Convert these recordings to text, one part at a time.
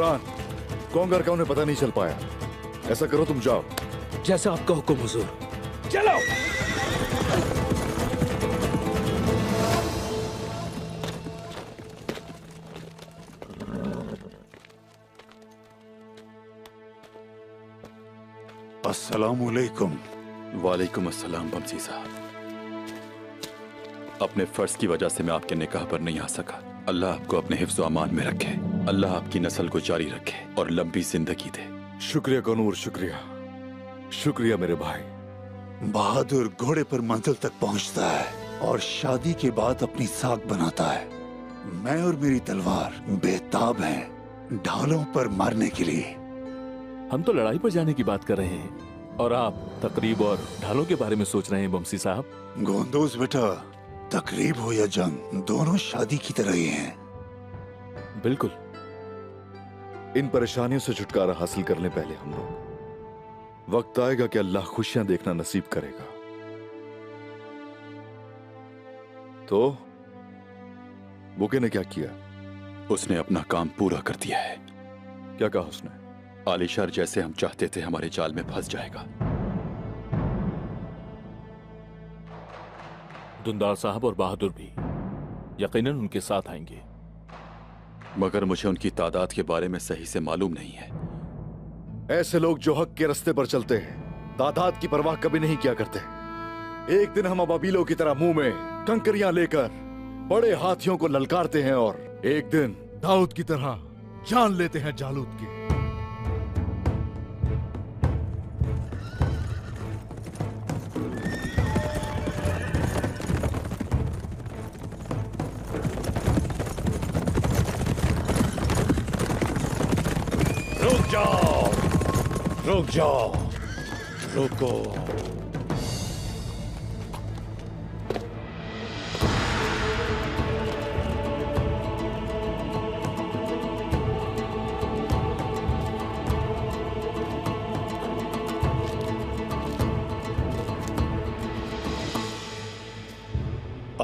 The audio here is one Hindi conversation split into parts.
दौरान कोंगर का उन्हें पता नहीं चल पाया। ऐसा करो, तुम जाओ। जैसा आपका हुक्म हुजूर। चलो। अस्सलामुअलैकुम। वालेकुम अस्सलाम बमसी साहब। अपने फर्ज की वजह से मैं आपके निकाह पर नहीं आ सका। अल्लाह आपको अपने हिफ्ज़ व अमान में रखे। अल्लाह आपकी नस्ल को जारी रखे और लंबी जिंदगी दे। शुक्रिया कनूर, शुक्रिया, शुक्रिया मेरे भाई। बहादुर घोड़े पर मंजिल तक पहुंचता है और शादी के बाद अपनी साख बनाता है। मैं और मेरी तलवार बेताब हैं ढालों पर मारने के लिए। हम तो लड़ाई पर जाने की बात कर रहे हैं और आप तकरीब और ढालों के बारे में सोच रहे हैं बमसी साहब। गोंदोज बेटा, तकरीब हो या जंग, दोनों शादी की तरह ही हैं। बिल्कुल। इन परेशानियों से छुटकारा हासिल करने पहले हम लोग, वक्त आएगा कि अल्लाह खुशियां देखना नसीब करेगा। तो बुके ने क्या किया? उसने अपना काम पूरा कर दिया है। क्या कहा उसने? आलिशार जैसे हम चाहते थे हमारे जाल में फंस जाएगा। दुंदार साहब और बहादुर भी यकीनन उनके साथ आएंगे, मगर मुझे उनकी तादाद के बारे में सही से मालूम नहीं है। ऐसे लोग जो हक के रास्ते पर चलते हैं तादाद की परवाह कभी नहीं किया करते। एक दिन हम अबाबीलों की तरह मुंह में कंकरियां लेकर बड़े हाथियों को ललकारते हैं और एक दिन दाऊद की तरह जान लेते हैं जालूत की। रुक जाओ, रुक जाओ, रुको।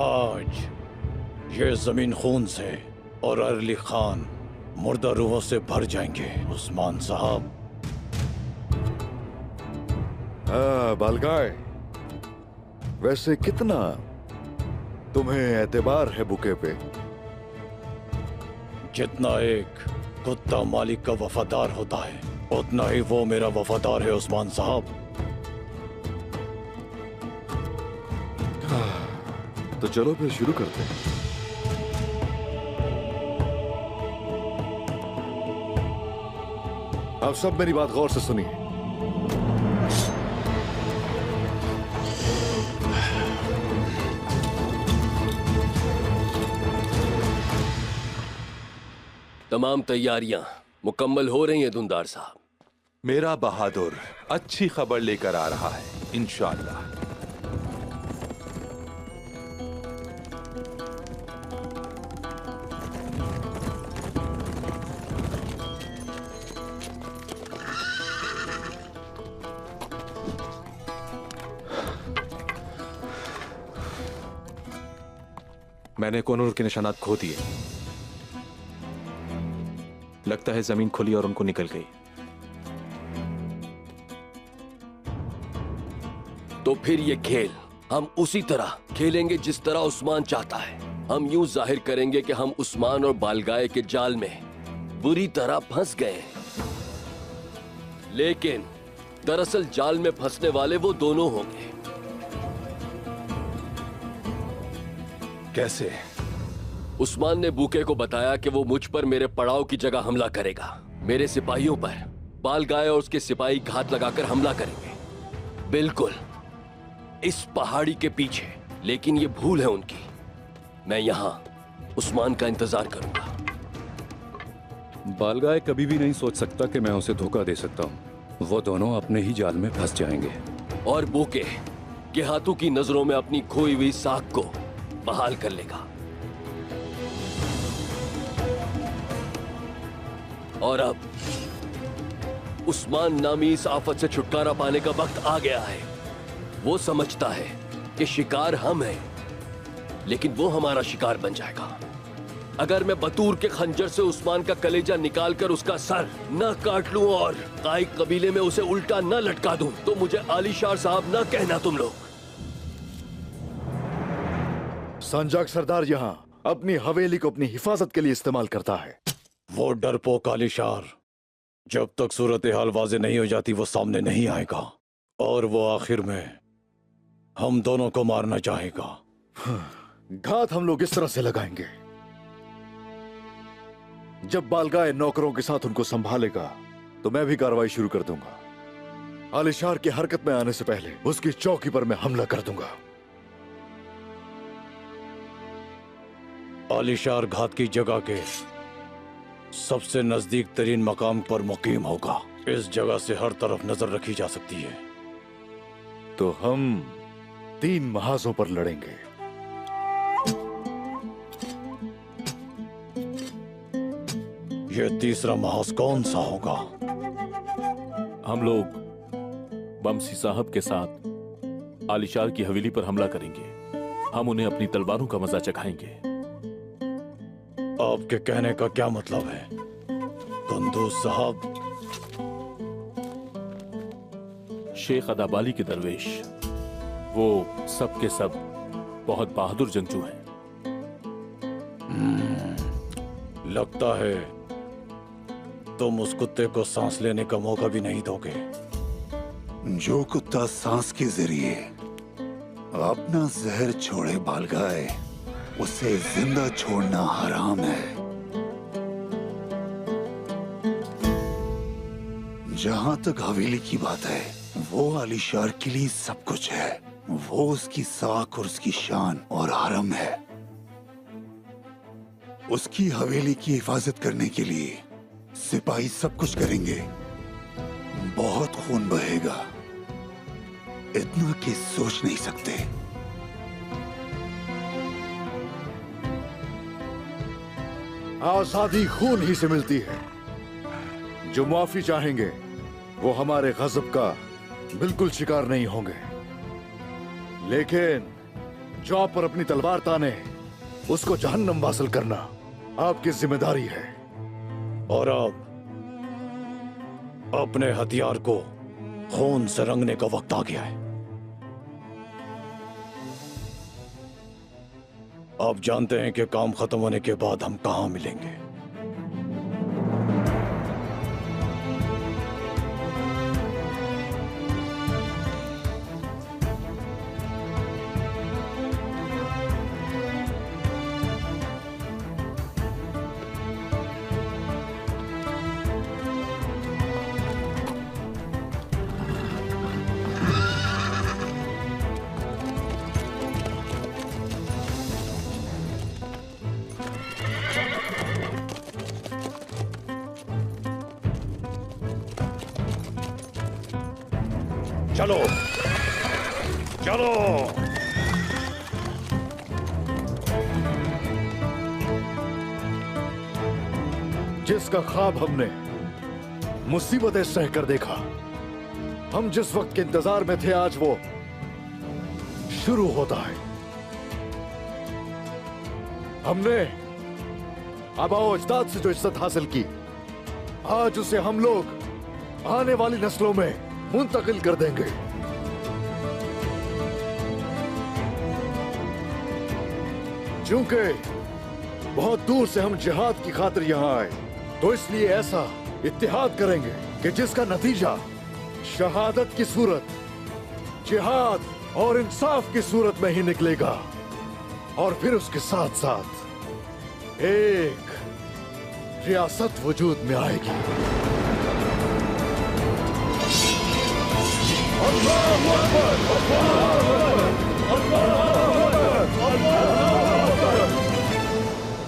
आज ये जमीन खून से और अरली खान मुर्दा रूहों से भर जाएंगे उस्मान साहब। बालगाय, वैसे कितना तुम्हें एतबार है बुके पे? जितना एक कुत्ता मालिक का वफादार होता है उतना ही वो मेरा वफादार है उस्मान साहब। तो चलो फिर शुरू करते हैं। आप सब मेरी बात गौर से सुनिए। तमाम तैयारियां मुकम्मल हो रही हैं दुंदार साहब। मेरा बहादुर अच्छी खबर लेकर आ रहा है इंशाअल्लाह। मैंने कोनूर के निशानात खो दिए। लगता है जमीन खुली और उनको निकल गई। तो फिर ये खेल हम उसी तरह खेलेंगे जिस तरह उस्मान चाहता है। हम यूं जाहिर करेंगे कि हम उस्मान और बालगाए के जाल में बुरी तरह फंस गए हैं, लेकिन दरअसल जाल में फंसने वाले वो दोनों होंगे। कैसे? उस्मान ने बूके को बताया कि वो मुझ पर मेरे पड़ाव की जगह हमला करेगा। मेरे सिपाहियों पर बालगाय और उसके सिपाही घात लगाकर हमला करेंगे, बिल्कुल इस पहाड़ी के पीछे। लेकिन ये भूल है उनकी। मैं यहां उस्मान का इंतजार करूंगा। बालगाय कभी भी नहीं सोच सकता कि मैं उसे धोखा दे सकता हूं। वो दोनों अपने ही जाल में फंस जाएंगे। और बूके के हाथों की नजरों में अपनी खोई हुई साख को बहाल कर लेगा। और अब उस्मान नामी इस आफत से छुटकारा पाने का वक्त आ गया है। वो समझता है कि शिकार हम हैं, लेकिन वो हमारा शिकार बन जाएगा। अगर मैं बतूर के खंजर से उस्मान का कलेजा निकालकर उसका सर न काट लूं और काइक कबीले में उसे उल्टा न लटका दूं, तो मुझे आलीशार साहब न कहना तुम लोग। संजाक सरदार यहाँ अपनी हवेली को अपनी हिफाजत के लिए इस्तेमाल करता है। वो डरपोक आलिशार जब तक सूरत हाल वाज़े नहीं हो जाती वो सामने नहीं आएगा, और वो आखिर में हम दोनों को मारना चाहेगा। घात हम लोग इस तरह से लगाएंगे, जब बालगाए नौकरों के साथ उनको संभालेगा तो मैं भी कार्रवाई शुरू कर दूंगा। आलिशार की हरकत में आने से पहले उसकी चौकी पर मैं हमला कर दूंगा। आलिशार घात की जगह के सबसे नजदीक तरीन मकाम पर मुकीम होगा। इस जगह से हर तरफ नजर रखी जा सकती है। तो हम 3 महाजों पर लड़ेंगे। यह तीसरा महाज कौन सा होगा? हम लोग बमसी साहब के साथ आलिशार की हवेली पर हमला करेंगे। हम उन्हें अपनी तलवारों का मजा चखाएंगे। आपके कहने का क्या मतलब है कुंदूज साहब? शेख अदाबाली के दरवेश, वो सब के सब बहुत बहादुर जंगजू हैं। लगता है तुम उस कुत्ते को सांस लेने का मौका भी नहीं दोगे। जो कुत्ता सांस के जरिए अपना जहर छोड़े बालगाए, उसे जिंदा छोड़ना हराम है। जहां तक हवेली की बात है, वो आलिशार के लिए सब कुछ है। वो उसकी साख और उसकी शान और हरम है। उसकी हवेली की हिफाजत करने के लिए सिपाही सब कुछ करेंगे। बहुत खून बहेगा, इतना कि सोच नहीं सकते। आजादी खून ही से मिलती है। जो माफी चाहेंगे वो हमारे गजब का बिल्कुल शिकार नहीं होंगे, लेकिन जो आप पर अपनी तलवार ताने उसको जहन्नम वासिल करना आपकी जिम्मेदारी है। और अब अपने हथियार को खून से रंगने का वक्त आ गया है। आप जानते हैं कि काम खत्म होने के बाद हम कहां मिलेंगे। चलो चलो। जिसका ख्वाब हमने मुसीबतें सहकर देखा, हम जिस वक्त के इंतजार में थे, आज वो शुरू होता है। हमने आबाओ अजदाद से जो इज्जत हासिल की, आज उसे हम लोग आने वाली नस्लों में मुंतकिल कर देंगे। चूंकि बहुत दूर से हम जिहाद की खातिर यहां आए, तो इसलिए ऐसा इत्तेहाद करेंगे कि जिसका नतीजा शहादत की सूरत, जिहाद और इंसाफ की सूरत में ही निकलेगा। और फिर उसके साथ साथ एक रियासत वजूद में आएगी।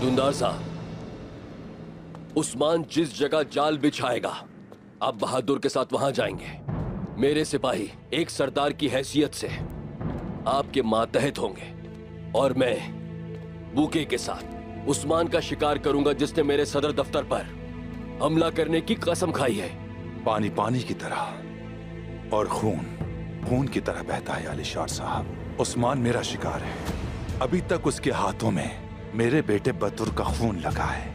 दुंदार साहब, उस्मान जिस जगह जाल बिछाएगा, आप बहादुर के साथ वहां जाएंगे। मेरे सिपाही एक सरदार की हैसियत से आपके मातहत होंगे, और मैं बूके के साथ उस्मान का शिकार करूंगा जिसने मेरे सदर दफ्तर पर हमला करने की कसम खाई है। पानी पानी की तरह और खून खून की तरह बहता है आलिशार साहब। उस्मान मेरा शिकार है। अभी तक उसके हाथों में मेरे बेटे बतुर का खून लगा है।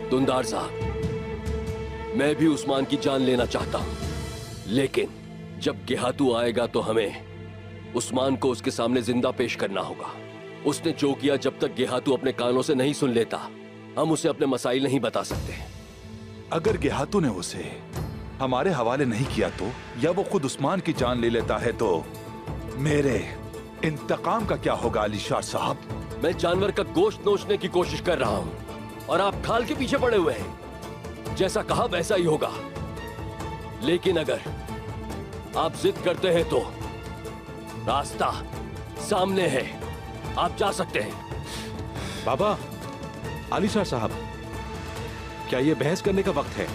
दुंदार साहब, मैं भी उस्मान की जान लेना चाहता हूं, लेकिन जब गेहातू आएगा तो हमें उस्मान को उसके सामने जिंदा पेश करना होगा। उसने जो किया, जब तक गेहातू अपने कानों से नहीं सुन लेता, हम उसे अपने मसाइल नहीं बता सकते। अगर गेहातू ने उसे हमारे हवाले नहीं किया तो, या वो खुद उस्मान की जान ले लेता है तो मेरे इंतकाम का क्या होगा अलीशार साहब? मैं जानवर का गोश्त नोचने की कोशिश कर रहा हूं और आप खाल के पीछे पड़े हुए हैं। जैसा कहा वैसा ही होगा, लेकिन अगर आप जिद करते हैं तो रास्ता सामने है, आप जा सकते हैं। बाबा, आलिशार साहब, क्या यह बहस करने का वक्त है?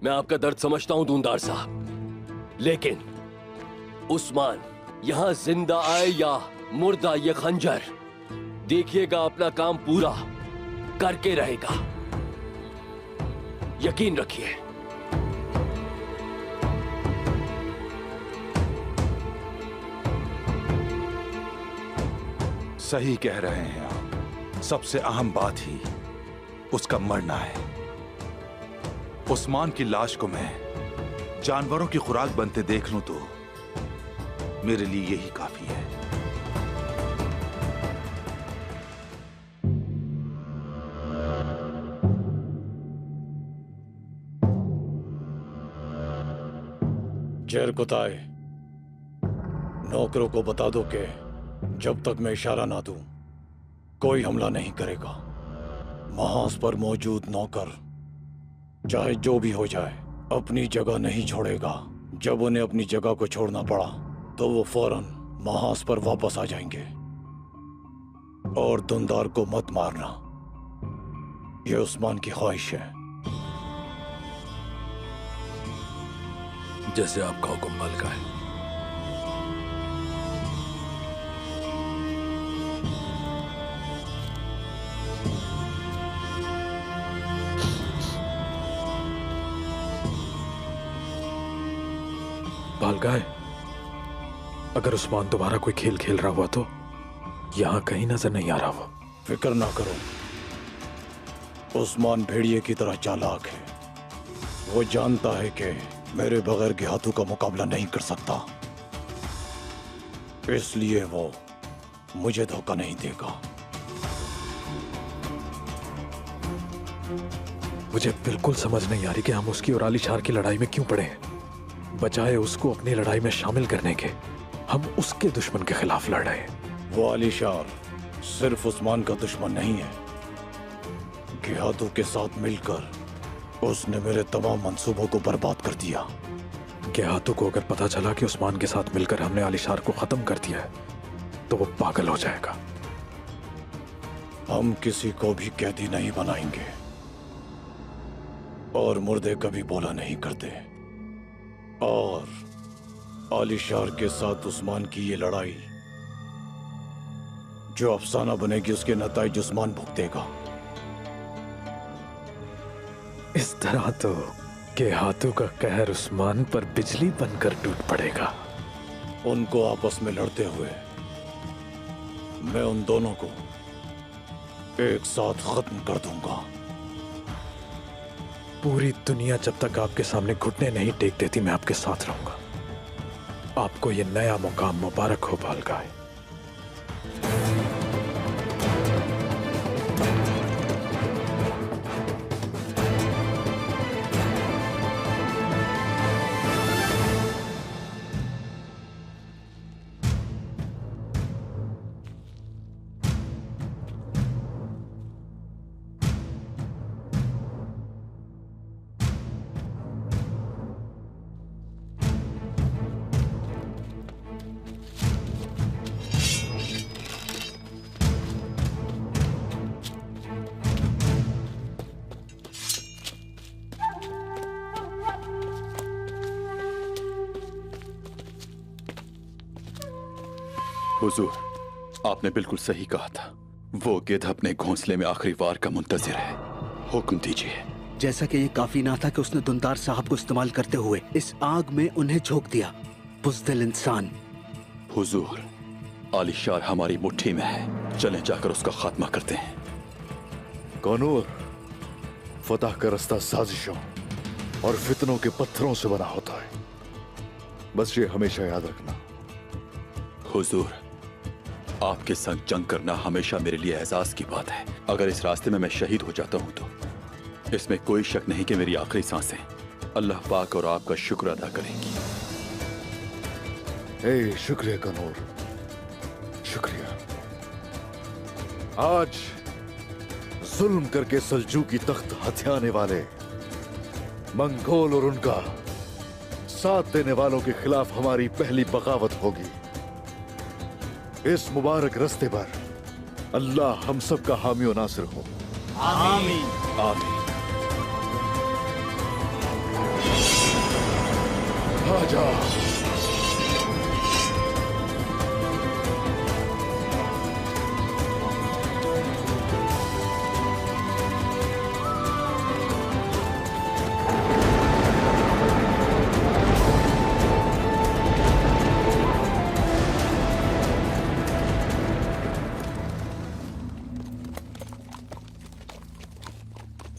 मैं आपका दर्द समझता हूं दूनदार साहब, लेकिन उस्मान यहां जिंदा आए या मुर्दा, ये खंजर देखिएगा अपना काम पूरा करके रहेगा, यकीन रखिए। सही कह रहे हैं आप। सबसे अहम बात ही उसका मरना है। उस्मान की लाश को मैं जानवरों की खुराक बनते देख लूं तो मेरे लिए यही काफी है। जहर कुताए, नौकरों को बता दो कि जब तक मैं इशारा ना दूं, कोई हमला नहीं करेगा। महाज पर मौजूद नौकर चाहे जो भी हो जाए अपनी जगह नहीं छोड़ेगा। जब उन्हें अपनी जगह को छोड़ना पड़ा तो वो फौरन महाज पर वापस आ जाएंगे। और दुंदार को मत मारना, ये उस्मान की ख्वाहिश है। जैसे आपका हुक्म मालिका है। बालगाय, अगर उस्मान दोबारा कोई खेल खेल रहा हुआ तो यहां कहीं नजर नहीं आ रहा वो। फिक्र ना करो, उस्मान भेड़िए की तरह चालाक है। वो जानता है कि मेरे बगैर गेहातू का मुकाबला नहीं कर सकता, इसलिए वो मुझे धोखा नहीं देगा। मुझे बिल्कुल समझ नहीं आ रही कि हम उसकी और आलिशार की लड़ाई में क्यों पड़े हैं। बजाय उसको अपनी लड़ाई में शामिल करने के, हम उसके दुश्मन के खिलाफ लड़ रहे हैं। वो आलिशार सिर्फ उस्मान का दुश्मन नहीं है, गेहातू के साथ मिलकर उसने मेरे तमाम मंसूबों को बर्बाद कर दिया। गेहातू को अगर पता चला कि उस्मान के साथ मिलकर हमने आलिशार को खत्म कर दिया है तो वो पागल हो जाएगा। हम किसी को भी कैदी नहीं बनाएंगे, और मुर्दे कभी बोला नहीं करते। और आलिशार के साथ उस्मान की ये लड़ाई जो अफसाना बनेगी, उसके नताइज उस्मान भुगतेगा। इस तरह तो गेहातू का कहर उस्मान पर बिजली बनकर टूट पड़ेगा। उनको आपस में लड़ते हुए मैं उन दोनों को एक साथ खत्म कर दूंगा। पूरी दुनिया जब तक आपके सामने घुटने नहीं टेक देती, मैं आपके साथ रहूंगा। आपको ये नया मुकाम मुबारक हो बालगाय। हुजूर, आपने बिल्कुल सही कहा था। वो गिद्ध अपने घोंसले में आखिरी वार का मुंतजिर है। हुक्म दीजिए। जैसा कि ये काफी ना था कि उसने दुंदार साहब को इस्तेमाल करते हुए इस आग में उन्हें झोंक दिया। बुज़दिल इंसान। हुजूर, आलिशार हमारी मुट्ठी में है, चलें जाकर उसका खात्मा करते हैं। कनूर, फतह का रास्ता साजिशों और फितनों के पत्थरों से बना होता है, बस ये हमेशा याद रखना। हुजूर, आपके संग जंग करना हमेशा मेरे लिए एजाज की बात है। अगर इस रास्ते में मैं शहीद हो जाता हूं तो इसमें कोई शक नहीं कि मेरी आखिरी सांसें अल्लाह पाक और आपका शुक्र अदा करेंगी। शुक्रिया कनूर, शुक्रिया। आज जुल्म करके सल्जूकी तख्त हथियाने वाले मंगोल और उनका साथ देने वालों के खिलाफ हमारी पहली बगावत होगी। इस मुबारक रास्ते पर अल्लाह हम सब का हामी और नासिर हो। आमीन। आमीन। आजा।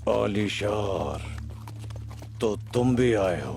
आलिशार, तो तुम भी आए हो।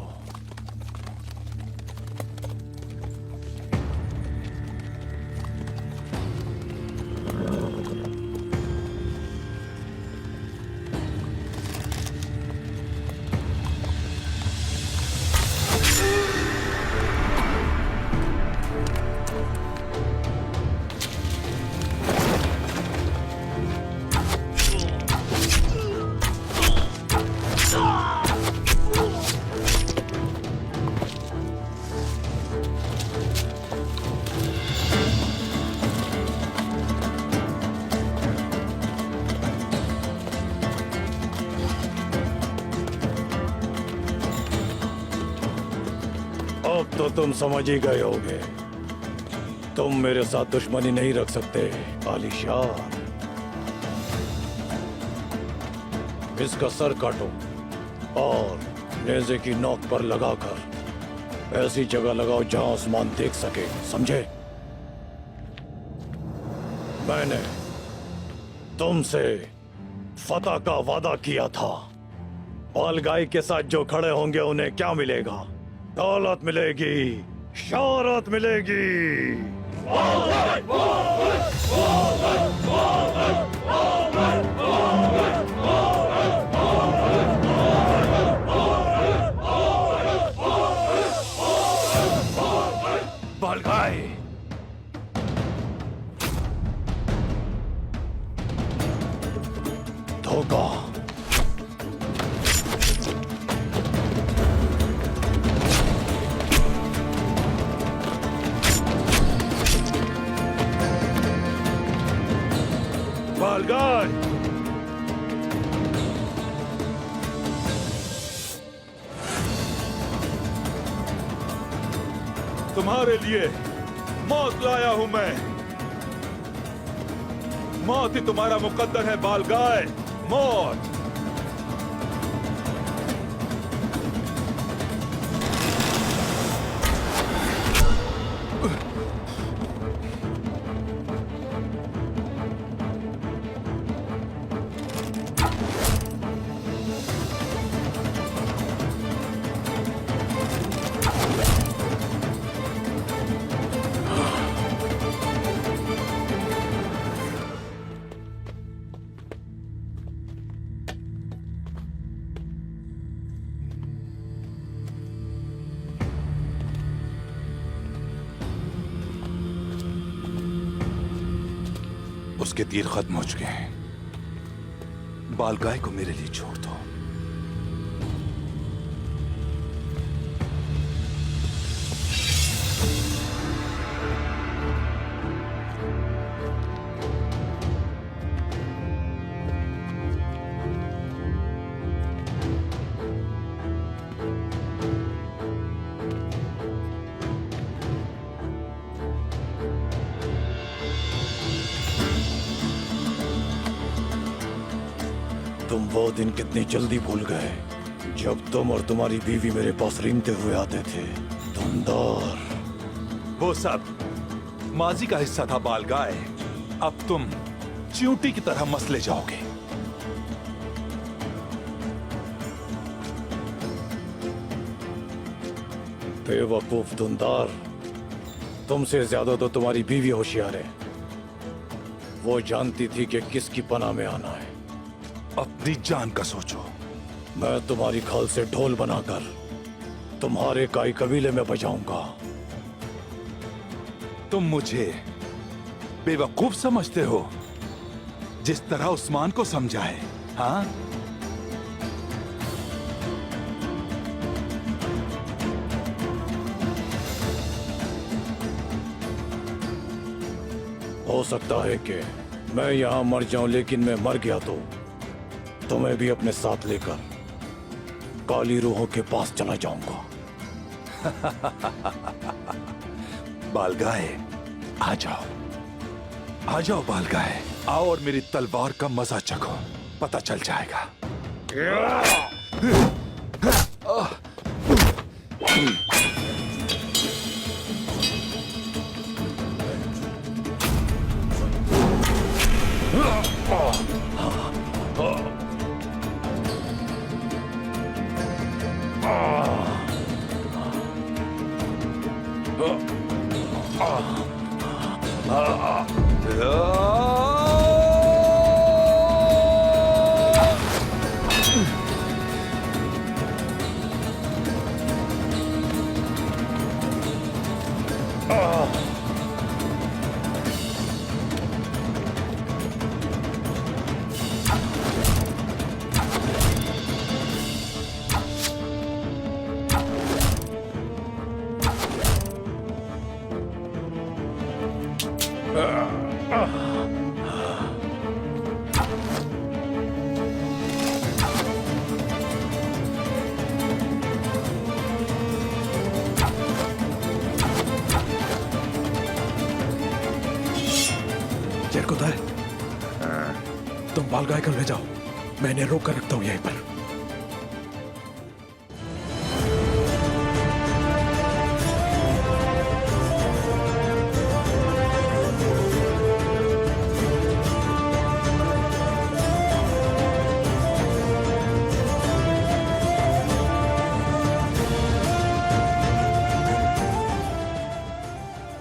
अब तो तुम समझ ही गए होगे, तुम मेरे साथ दुश्मनी नहीं रख सकते आलिशार। इसका सर काटो और नेज़े की नोक पर लगाकर ऐसी जगह लगाओ जहां आसमान देख सके, समझे? मैंने तुमसे फतह का वादा किया था। बालगाई के साथ जो खड़े होंगे उन्हें क्या मिलेगा? दौलत मिलेगी, शौहरत मिलेगी। बालगाई, धोखा, बालगाई, तुम्हारे लिए मौत लाया हूं मैं। मौत ही तुम्हारा मुकद्दर है बालगाय, मौत। उसके तीर खत्म हो चुके हैं। बालगाय को मेरे लिए छोड़ दो। तुम वो दिन कितनी जल्दी भूल गए जब तुम और तुम्हारी बीवी मेरे पास रेंगते हुए आते थे। धुंधार। वो सब माजी का हिस्सा था बालगाय। अब तुम चींटी की तरह मसले जाओगे। बेवकूफ धुंधार, तुमसे ज्यादा तो तुम्हारी बीवी होशियार है। वो जानती थी कि किसकी पनाह में आना है। अपनी जान का सोचो। मैं तुम्हारी खाल से ढोल बनाकर तुम्हारे काई कबीले में बजाऊंगा। तुम मुझे बेवकूफ समझते हो, जिस तरह उस्मान को समझा है? हाँ, हो सकता है कि मैं यहां मर जाऊं, लेकिन मैं मर गया तो तुम्हें भी अपने साथ लेकर काली रूहों के पास चला जाऊंगा। बालगाय, आ जाओ, आ जाओ बालगाय, आओ और मेरी तलवार का मजा चखो, पता चल जाएगा। तुम बालगाय को ले जाओ, मैं इन्हें रोक कर रखता हूं यहीं पर।